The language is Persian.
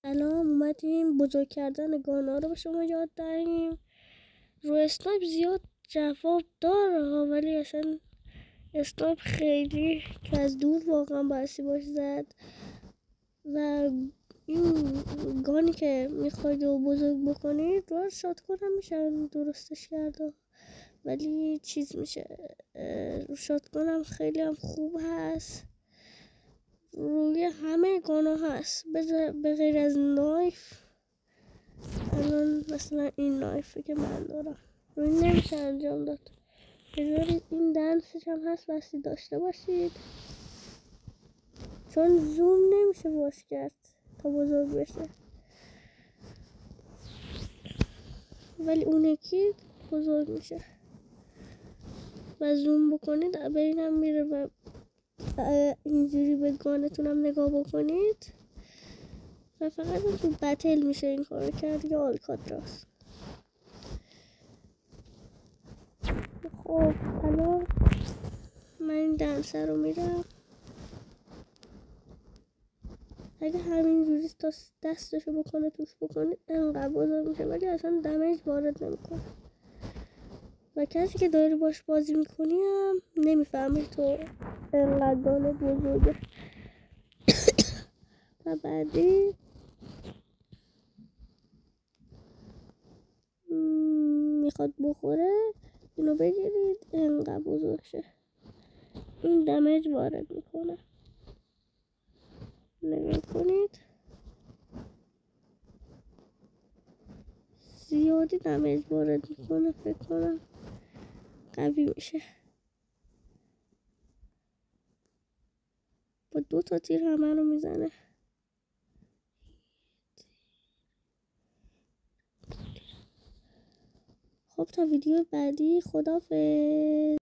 الان اومدیم بزرگ کردن گانا رو به شما یاد دهیم. رو اسنایپ زیاد جواب داره ولی اصلا اسنایپ خیلی که از دور واقعا بایستی باش زد و این گانی که میخواید رو بزرگ بکنید رو شات کنم میشه درستش کرده ولی چیز میشه رو شات کنم خیلی هم خوب هست، روی همه گانا هست به غیر از نایف. الان مثلا این نایفی که من دارم روی نمیشه انجام داد. بذارید این دنسش هم هست بستی داشته باشید چون زوم نمیشه باز کرد تا بزرگ بشه ولی اون یکی بزرگ میشه و زوم بکنید ببینم میره و اینجوری به گانتونم نگاه بکنید و فقط تو بتل میشه این کارو کرد یا آلکاتراس. خب الان من این دنسه رو میرم، اگه همینجوری تا دستشو بکنه توش بکنید انقدر بزرگ میشه ولی اصلا دمیج وارد نمیکنه و کسی که داری باش بازی میکنی هم نمیفهمی تو انقدر دانه بزرگه. و بعدی میخواد بخوره اینو بگیرید انقدر بزرگ شه، این دمیج وارد میکنه نگاه کنید زیادی دمیج وارد میکنه، فکر کنم قوی میشه. با 2 تا تیر همه رو میزنه. خب تا ویدیو بعدی خداحافظ.